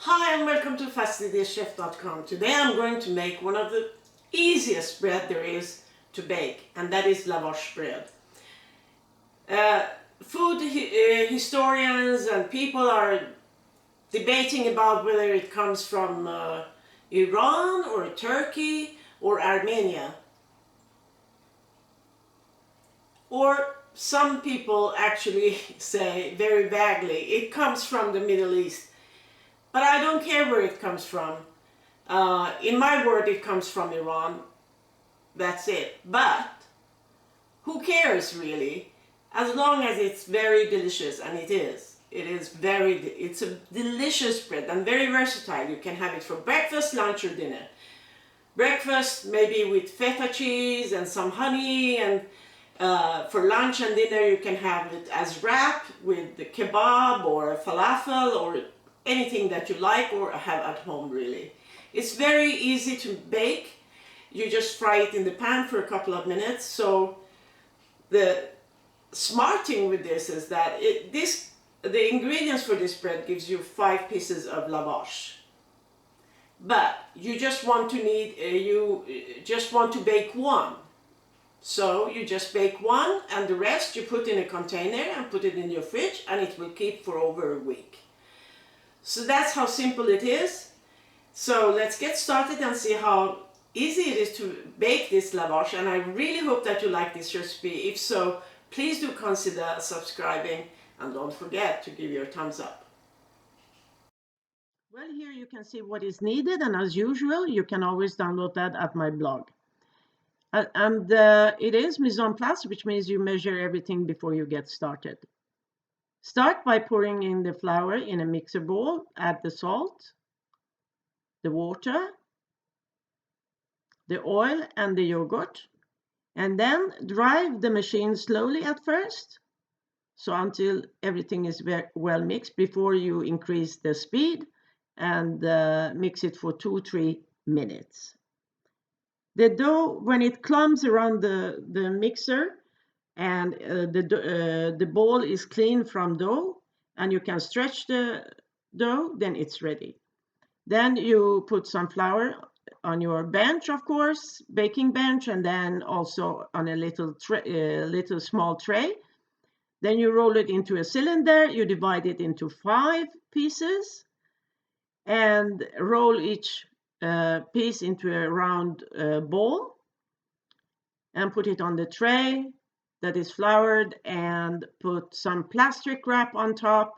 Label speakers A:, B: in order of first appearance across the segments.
A: Hi and welcome to fastidioschef.com. Today I'm going to make one of the easiest bread there is to bake, and that is lavash bread. Food historians and people are debating about whether it comes from Iran or Turkey or Armenia. Or some people actually say very vaguely it comes from the Middle East. But I don't care where it comes from. In my world, it comes from Iran. That's it. But who cares really? As long as it's very delicious, and it is. It's a delicious bread and very versatile. You can have it for breakfast, lunch, or dinner. Breakfast maybe with feta cheese and some honey, and for lunch and dinner you can have it as wrap with the kebab or falafel or anything that you like or have at home really. It's very easy to bake. You just fry it in the pan for a couple of minutes. So the smart thing with this is that the ingredients for this bread gives you 5 pieces of lavash. But you just want to bake one. So you just bake one, and the rest you put in a container and put it in your fridge, and it will keep for over a week. So that's how simple it is. So let's get started and see how easy it is to bake this lavash, and I really hope that you like this recipe. If so, please do consider subscribing, and don't forget to give your thumbs up. Well, here you can see what is needed, and as usual you can always download that at my blog. And it is mise en place, which means you measure everything before you get started. Start by pouring in the flour in a mixer bowl, add the salt, the water, the oil and the yogurt, and then drive the machine slowly at first, so until everything is very well mixed before you increase the speed, and mix it for 2-3 minutes. The dough, when it clumps around the mixer, and the bowl is clean from dough, and you can stretch the dough, then it's ready. Then you put some flour on your bench, of course, baking bench, and then also on a little small tray. Then you roll it into a cylinder. You divide it into 5 pieces and roll each piece into a round ball and put it on the tray that is floured, and put some plastic wrap on top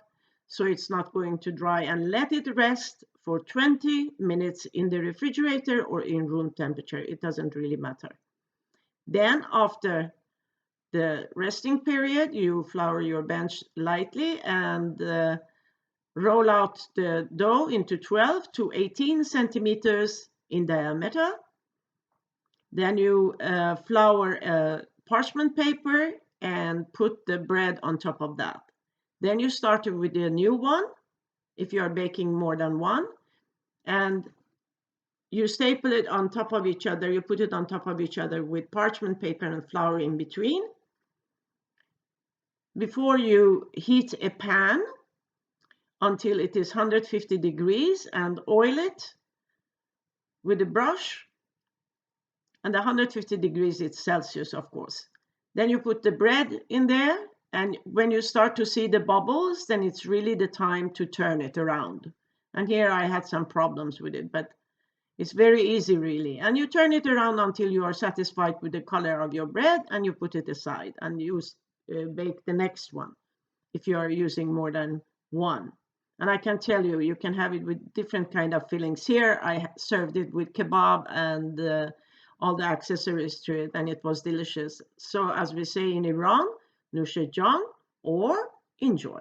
A: so it's not going to dry, and let it rest for 20 minutes in the refrigerator or in room temperature. It doesn't really matter. Then after the resting period, you flour your bench lightly and roll out the dough into 12 to 18 centimeters in diameter. Then you flour parchment paper and put the bread on top of that. Then you start with the new one if you are baking more than one, and you staple it on top of each other. You put it on top of each other with parchment paper and flour in between. Before you heat a pan until it is 150 degrees and oil it with a brush, and 150 degrees it's Celsius, of course. Then you put the bread in there, and when you start to see the bubbles, then it's really the time to turn it around. And here I had some problems with it, but it's very easy really. And you turn it around until you are satisfied with the color of your bread, and you put it aside and bake the next one if you are using more than one. And I can tell you, you can have it with different kind of fillings. Here I served it with kebab and all the accessories to it, and it was delicious. So as we say in Iran, Nush Jan, or enjoy.